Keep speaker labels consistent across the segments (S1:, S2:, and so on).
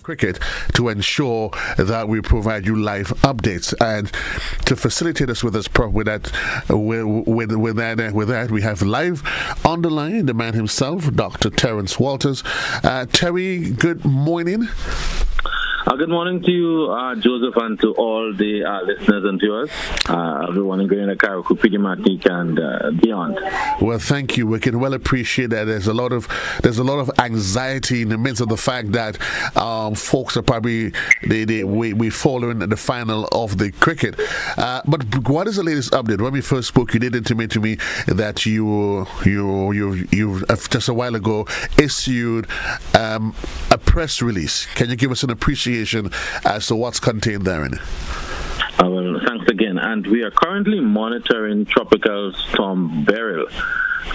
S1: cricket to ensure that we provide you live updates. And to facilitate us with this with that, we have live on the line the man himself, Dr. Terence Walters. Terry, good morning.
S2: Good morning to you, Joseph, and to all the listeners and viewers, everyone in Grenada, Carriacou, Pidgamatic, and beyond.
S1: Well, thank you. We can well appreciate that. There's a lot of anxiety in the midst of the fact that folks are probably we following the final of the cricket. But what is the latest update? When we first spoke, you did intimate to me that you just a while ago issued a press release. Can you give us an appreciation as to what's contained therein?
S2: Well, thanks again. And we are currently monitoring Tropical Storm Beryl,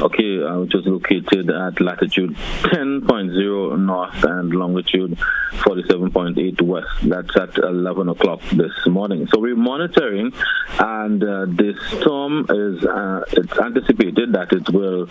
S2: which is located at latitude 10.0 north and longitude 47.8 west. That's at 11 o'clock this morning. So we're monitoring, and this storm it's anticipated that it will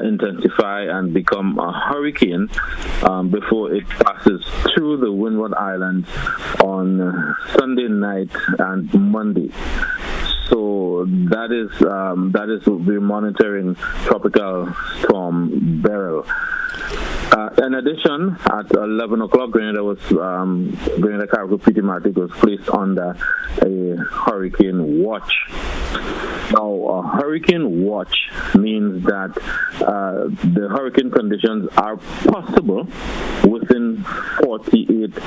S2: intensify and become a hurricane before it passes through the Windward Islands on Sunday night and Monday. So that is we're monitoring Tropical Storm Beryl. In addition, at 11 o'clock, Grenada Carriacou Pidgamatic was placed under a hurricane watch. Now, a hurricane watch means that the hurricane conditions are possible within 48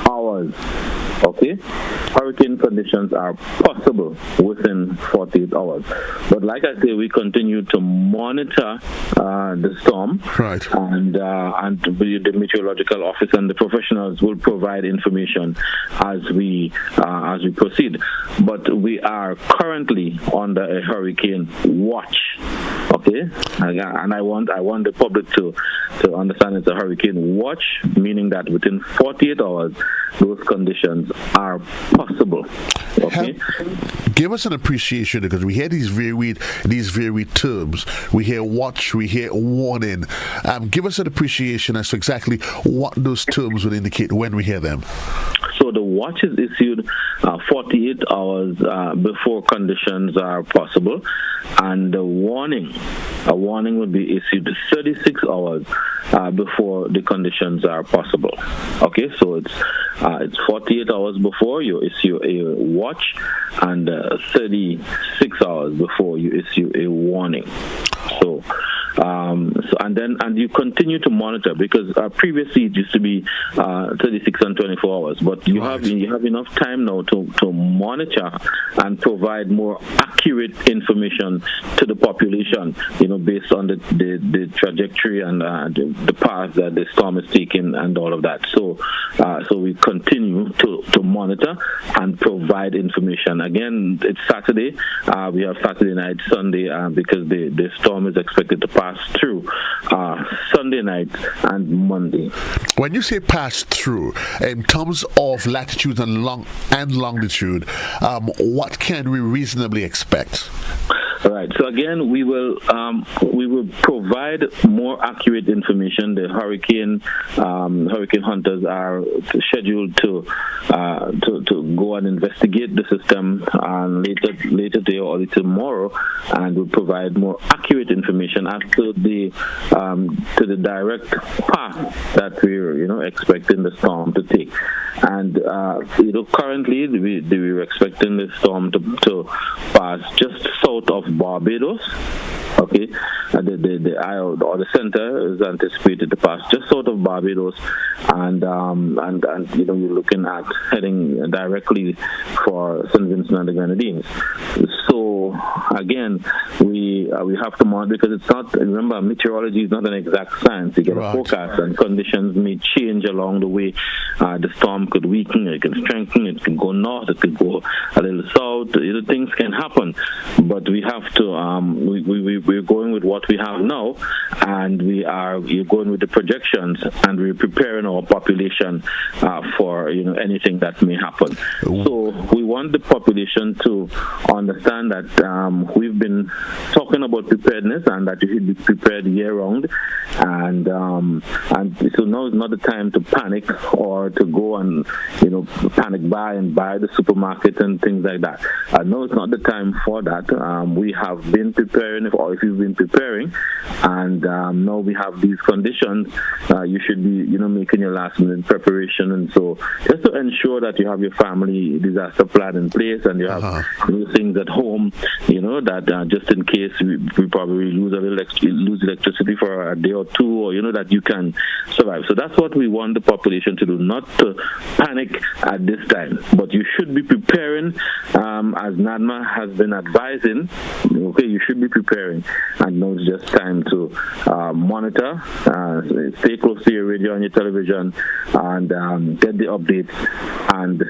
S2: hours. Hurricane conditions are possible within 48 hours. But like I say, we continue to monitor the storm,
S1: right?
S2: And the meteorological office and the professionals will provide information as we proceed. But we are currently under a hurricane watch. And I want the public to understand it's a hurricane watch, meaning that within 48 hours, those conditions are possible.
S1: Give us an appreciation, because we hear these varied terms. We hear watch, we hear warning. Give us an appreciation as to exactly what those terms would indicate when we hear them.
S2: So the watch is issued 48 hours before conditions are possible, and a warning would be issued 36 hours before the conditions are possible. So it's 48 hours before you issue a watch, and 36 hours before you issue a warning. And you continue to monitor, because previously it used to be 36 and 24 hours, but you have enough time now to monitor and provide more accurate information to the population, based on the trajectory and the path that the storm is taking and all of that. So we continue to monitor and provide information. Again, it's Saturday. We have Saturday night, Sunday, because the storm is expected to pass through Sunday night and Monday.
S1: When you say pass through, in terms of latitude and longitude, what can we reasonably expect?
S2: All right. So again, we will provide more accurate information. The hurricane hunters are scheduled to go and investigate the system later today or tomorrow, and will provide more accurate information as to the direct path that we're expecting the storm to take. And currently we're expecting the storm to pass just south of Barbados. The isle or the center is anticipated to pass just south of Barbados, and you're looking at heading directly for St. Vincent and the Grenadines. So again, we have to monitor, because it's not. Remember, meteorology is not an exact science. You get a forecast, and conditions may change along the way. The storm could weaken, it can strengthen, it can go north, it could go a little south. Things can happen, but we have have to. We're going with what we have now, and you're going with the projections, and we're preparing our population for anything that may happen. So we want the population to understand that we've been talking about preparedness and that you should be prepared year round, and so now is not the time to panic or to go and panic buy and buy the supermarket and things like that. No, it's not the time for that. We have been preparing, if you've been preparing, and now we have these conditions. You should be making your last minute preparation, and so just to ensure that you have your family disaster plan in place and you have things at home, that just in case we probably lose electricity for a day or two, or that you can survive. So that's what we want the population to do, not to panic at this time, but you should be preparing, as NADMA has been advising. Okay, you should be preparing, and now it's just time to monitor, stay close to your radio and your television, and get the updates, and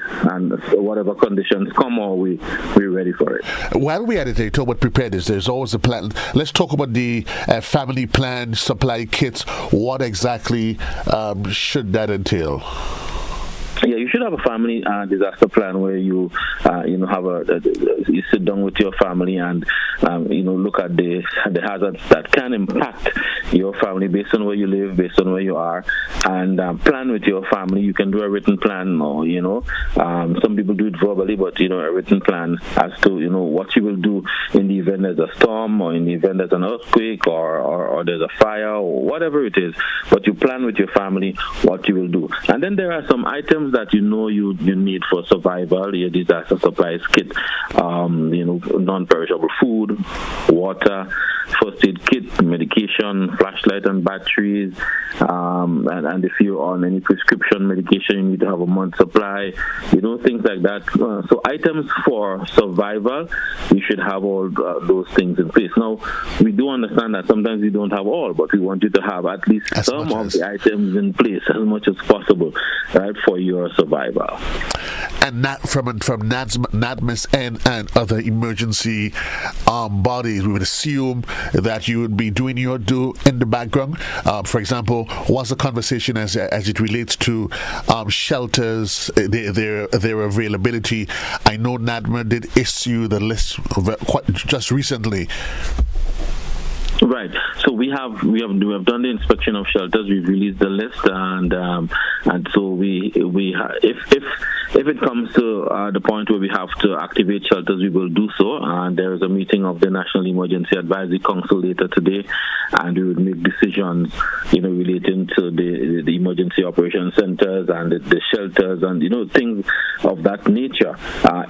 S2: whatever conditions come, or we're ready for it.
S1: While we're at it, talk about preparedness. There's always a plan. Let's talk about the family plan, supply kits. What exactly should that entail?
S2: Yeah, you should have a family disaster plan where you you sit down with your family and look at the hazards that can impact your family based on where you live, based on where you are, and plan with your family. You can do a written plan, or some people do it verbally, but a written plan as to what you will do in the event there's a storm, or in the event there's an earthquake, or there's a fire, or whatever it is. But you plan with your family what you will do, and then there are some items that you need for survival, your disaster supplies kit, non-perishable food, water, first aid kit, medication, flashlight and batteries, and if you're on any prescription medication, you need to have a month's supply, things like that. So items for survival, you should have all those things in place. Now, we do understand that sometimes you don't have all, but we want you to have at least some of the items in place as much as possible, right, for your survival.
S1: And not from NADMA's and other emergency bodies, we would assume that you would be doing your due in the background. For example, what's the conversation as it relates to shelters, their availability? I know NADMA did issue the list just recently.
S2: Right. So we have done the inspection of shelters. We've released the list, and so if it comes to the point where we have to activate shelters, we will do so. And there is a meeting of the National Emergency Advisory Council later today, and we would make decisions, relating to the emergency operations centers and the shelters and things of that nature.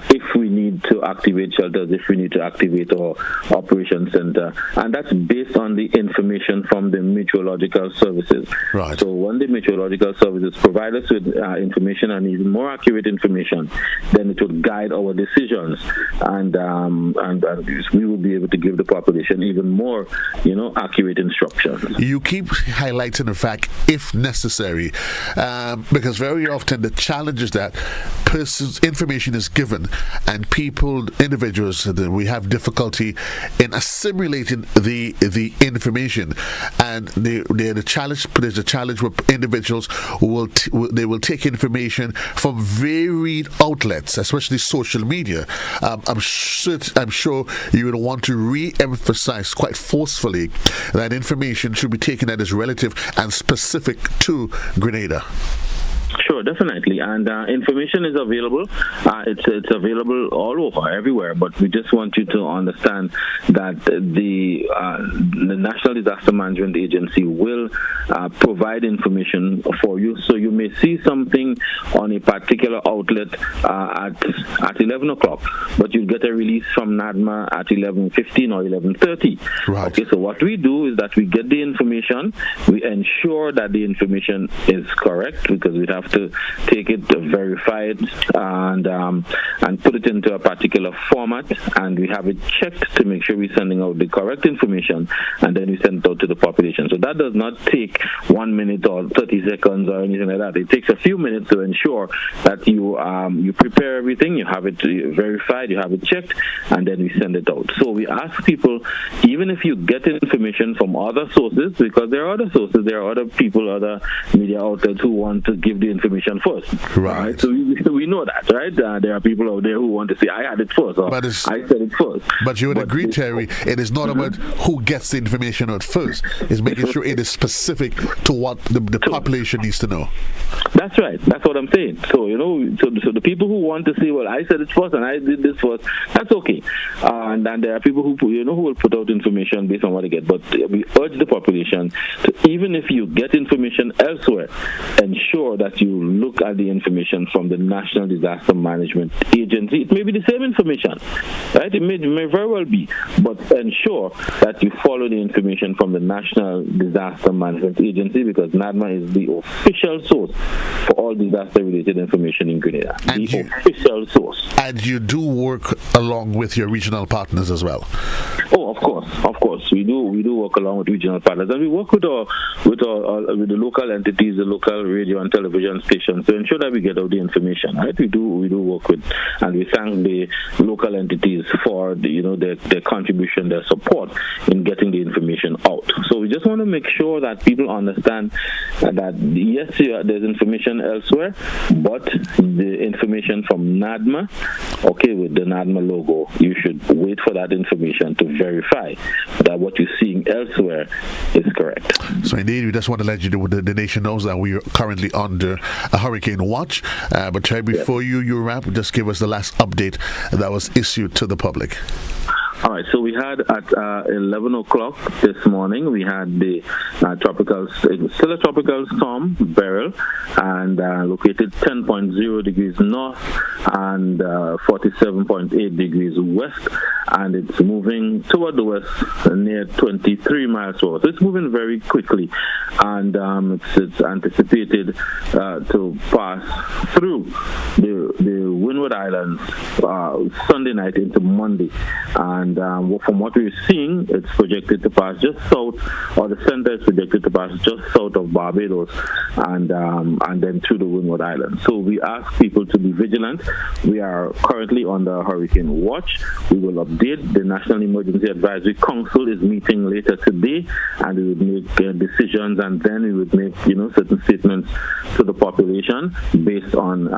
S2: If we need to activate shelters, if we need to activate our operations center, and that's based on the information from the meteorological services.
S1: Right.
S2: So when the meteorological services provide us with information, and even more accurate information, then it will guide our decisions, and we will be able to give the population even more, accurate instructions.
S1: You keep highlighting the fact, if necessary, because very often the challenge is that information is given, and individuals, we have difficulty in assimilating the information, and there's a challenge with individuals who will take information from varied outlets, especially social media. I'm sure you would want to re-emphasize quite forcefully that information should be taken that is relative and specific to Grenada.
S2: Sure, definitely, and information is available. It's available all over, everywhere. But we just want you to understand that the National Disaster Management Agency will provide information for you. So you may see something on a particular outlet at 11 o'clock, but you'll get a release from NADMA at 11:15 or 11:30.
S1: Right.
S2: Okay, so what we do is that we get the information, we ensure that the information is correct, because we'd have to take it, verify it, and put it into a particular format, and we have it checked to make sure we're sending out the correct information, and then we send it out to the population. So that does not take 1 minute or 30 seconds or anything like that. It takes a few minutes to ensure that you prepare everything, you have it verified, you have it checked, and then we send it out. So we ask people, even if you get information from other sources, because there are other sources, there are other people, other media outlets who want to give the information first.
S1: Right.
S2: So we know that, right? There are people out there who want to say, I had it first, or I said it first.
S1: But you would agree, Terry, it is not about who gets the information out first. It's making sure it is specific to what the population needs to know.
S2: That's right. That's what I'm saying. So, so the people who want to say, well, I said it first and I did this first, that's okay. And then there are people who will put out information based on what they get. But we urge the population to, even if you get information elsewhere, ensure that you look at the information from the National Disaster Management Agency. It may be the same information, right? It may very well be, but ensure that you follow the information from the National Disaster Management Agency, because NADMA is the official source for all disaster-related information in Grenada. Official source.
S1: And you do work along with your regional partners as well.
S2: Oh, of course, we do work along with regional partners, and we work with the local entities, the local radio and television stations, to ensure that we get out the information. Right? We do work with, and we thank the local entities for their contribution, their support in getting the information out. So we just want to make sure that people understand that yes, there's information elsewhere, but the information from NADMA, with the NADMA logo, you should wait for that information to verify that what you're seeing elsewhere is correct.
S1: So indeed, we just want to let the nation knows that we are currently under a hurricane watch. But Terry, before you wrap, just give us the last update that was issued to the public.
S2: All right, so we had at 11 o'clock this morning, we had the still a tropical storm, Beryl, and located 10.0 degrees north and 47.8 degrees west, and it's moving toward the west near 23 miles per hour. So it's moving very quickly, and it's anticipated to pass through the Windward Islands Sunday night into Monday. And from what we're seeing, it's projected to pass just south, or the center is projected to pass just south of Barbados, and then through the Windward Islands. So we ask people to be vigilant. We are currently under hurricane watch. We will update. The National Emergency Advisory Council is meeting later today, and we would make decisions, and then we would make certain statements to the population based on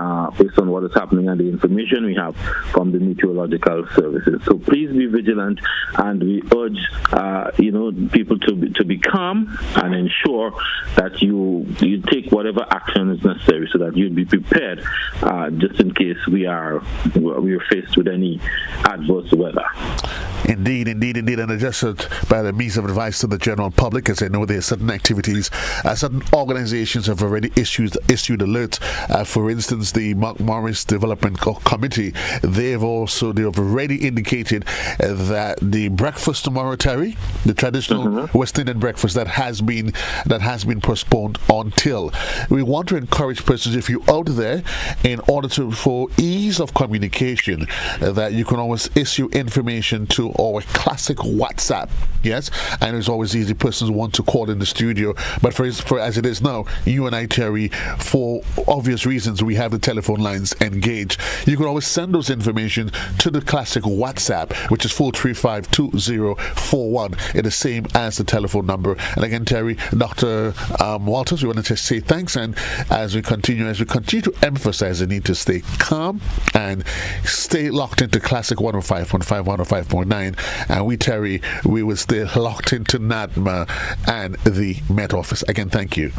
S2: what is happening and the information we have from the meteorological services. So please be vigilant, and we urge people to be calm and ensure that you take whatever action is necessary so that you'll be prepared just in case we are faced with any adverse weather.
S1: Indeed, and just by the means of advice to the general public, as I know there are certain activities, certain organizations have already issued alerts. For instance, the Mark Morris Development Committee, they've already indicated that the breakfast tomorrow, Terry, the traditional West Indian breakfast that has been postponed until. We want to encourage persons, if you're out there, in order for ease of communication, that you can always issue information to our classic WhatsApp. Yes, and it's always easy. Persons want to call in the studio, but for as it is now, you and I, Terry, for obvious reasons, we have the telephone lines engaged. You can always send those information to the classic WhatsApp, which is 435-2041. It is the same as the telephone number. And again, Terry, Dr. Walters, we want to just say thanks, and as we continue to emphasize the need to stay calm and stay locked into Classic 105.5, 105.9, and we, Terry, we will stay locked into NADMA and the Met Office. Again, thank you.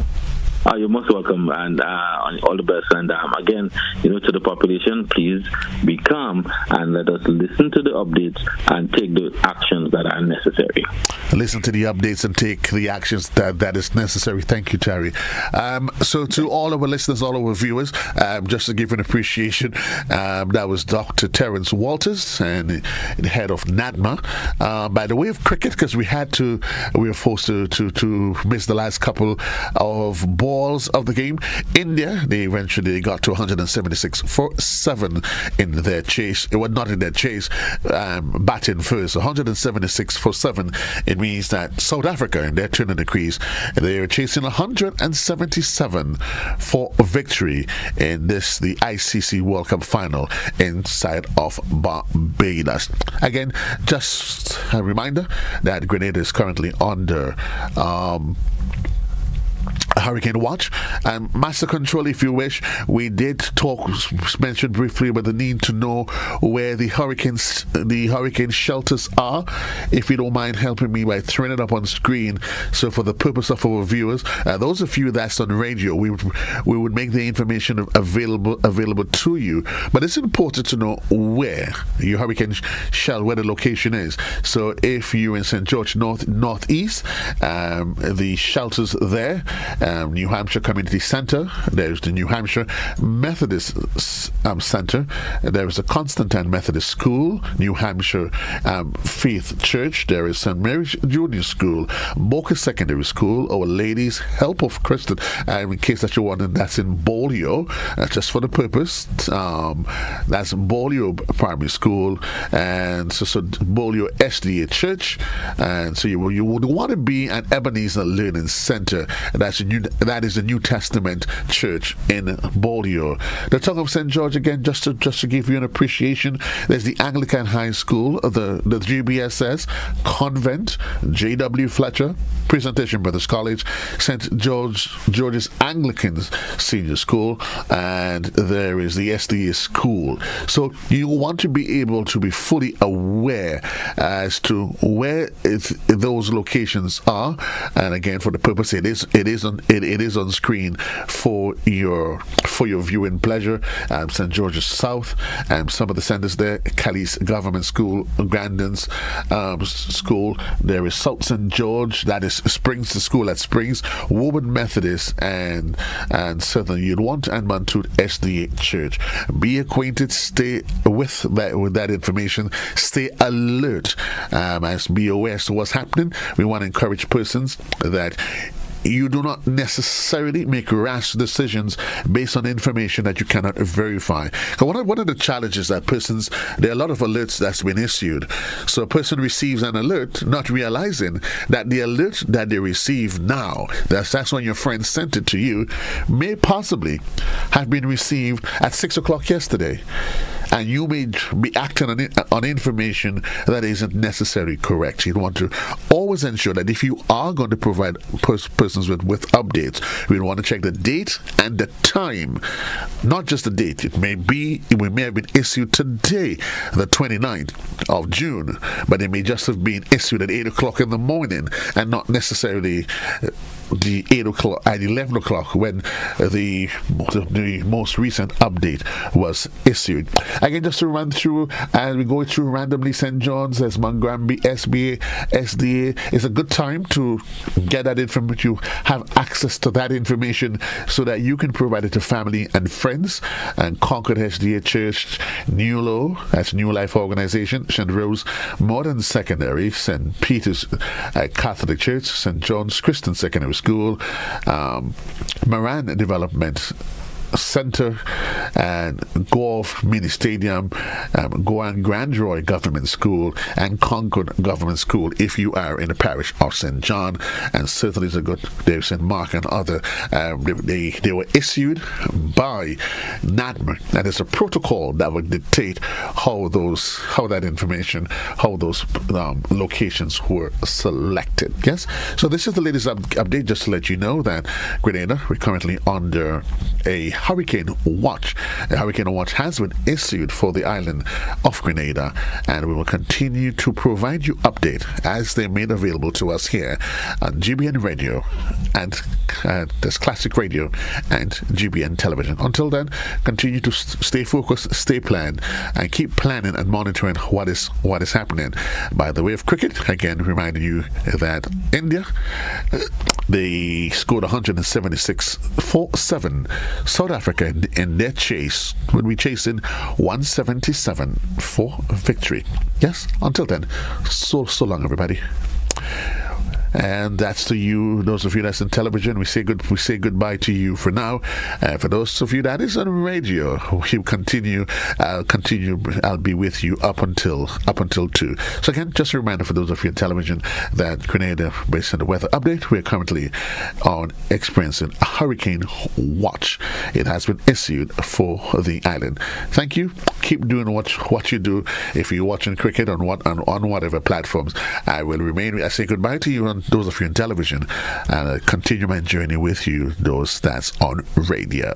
S2: You're most welcome, and all the best. And again, to the population, please be calm and let us listen to the updates and take the actions that are necessary.
S1: Listen to the updates and take the actions that is necessary. Thank you, Terry. So to all our listeners, all our viewers, just to give an appreciation, that was Dr. Terence Walters, and the head of NADMA. By the way of cricket, because we were forced to miss the last couple of board balls of the game. India, they eventually got to 176 for 7 in their chase. It was not in their chase, batting first. 176 for 7. It means that South Africa, in their turn of the crease, they are chasing 177 for victory in this, the ICC World Cup final inside of Barbados. Again, just a reminder that Grenada is currently under hurricane watch and master control. If you wish, we did mention briefly about the need to know where the hurricane shelters are. If you don't mind helping me by throwing it up on screen, so for the purpose of our viewers, those of you that's on radio, we would make the information available to you, but it's important to know where your hurricane shelter, where the location is. So if you're in St. George Northeast, the shelters there, New Hampshire Community Center, there's the New Hampshire Methodist Center, there's the Constantine Methodist School, New Hampshire Faith Church, there is St. Mary's Junior School, Boca Secondary School, Our Lady's Help of Christian, in case that you're wondering, that's in Bolio, just for the purpose, that's Bolio Primary School, and so Bolio SDA Church, and so you would want to be at Ebenezer Learning Center, that is the New Testament Church in Bolio. The Tongue of St. George, again, just to give you an appreciation, there's the Anglican High School, the GBSS Convent, J.W. Fletcher Presentation Brothers College, St. George's Anglican Senior School, and there is the SDA School. So you want to be able to be fully aware as to where those locations are, and again, for the purpose, it is on screen for your viewing pleasure. St. George's South, some of the centers there, Calais Government School, Grandin's School, there is South St. George, that is Springs, the school at Springs, Woburn Methodist, and certainly you'd want and Mantut SDA Church. Be acquainted, stay with that information, stay alert, as be aware as to what's happening. We want to encourage persons that you do not necessarily make rash decisions based on information that you cannot verify. One of the challenges that there are a lot of alerts that's been issued. So a person receives an alert not realizing that the alert that they receive now, that's when your friend sent it to you, may possibly have been received at 6 o'clock yesterday. And you may be acting on information that isn't necessarily correct. You want to always ensure that if you are going to provide persons with updates, we want to check the date and the time, not just the date. It may have been issued today, the 29th of June, but it may just have been issued at 8 o'clock in the morning and not necessarily the 8 o'clock at 11 o'clock when the most recent update was issued. Again, just to run through, and we go through randomly, St. John's, as Mangrambi, SBA, SDA. It's a good time to get that information, you have access to that information so that you can provide it to family and friends. And Concord SDA Church, New Low, that's New Life Organization, St. Rose Modern Secondary, St. Peter's Catholic Church, St. John's Christian Secondary School, Moran Development Center, and Golf Mini Stadium, Goan Grandroy Government School, and Concord Government School if you are in the parish of St. John. And certainly there's St. Mark and other. They were issued by NADMA, and it's a protocol that would dictate how those locations were selected. Yes, so this is the latest update, just to let you know that Grenada, we're currently under a hurricane watch. A hurricane watch has been issued for the island of Grenada, and we will continue to provide you update as they're made available to us here on GBN Radio and this Classic Radio and GBN Television. Until then, continue to stay focused, stay planned, and keep planning and monitoring what is happening. By the way of cricket, again reminding you that India, they scored 176 for 7. South Africa in their chase would be chasing 177 for victory. Yes, until then, so long everybody. And that's to you, those of you that's in television. We say goodbye to you for now. For those of you that is on radio, we continue. I'll be with you up until 2. So again, just a reminder for those of you in television that Grenada, based on the weather update, we're currently experiencing a hurricane watch. It has been issued for the island. Thank you. Keep doing what you do. If you're watching cricket on whatever platforms, I say goodbye to you, and those of you in television, and continue my journey with you, those that's on radio.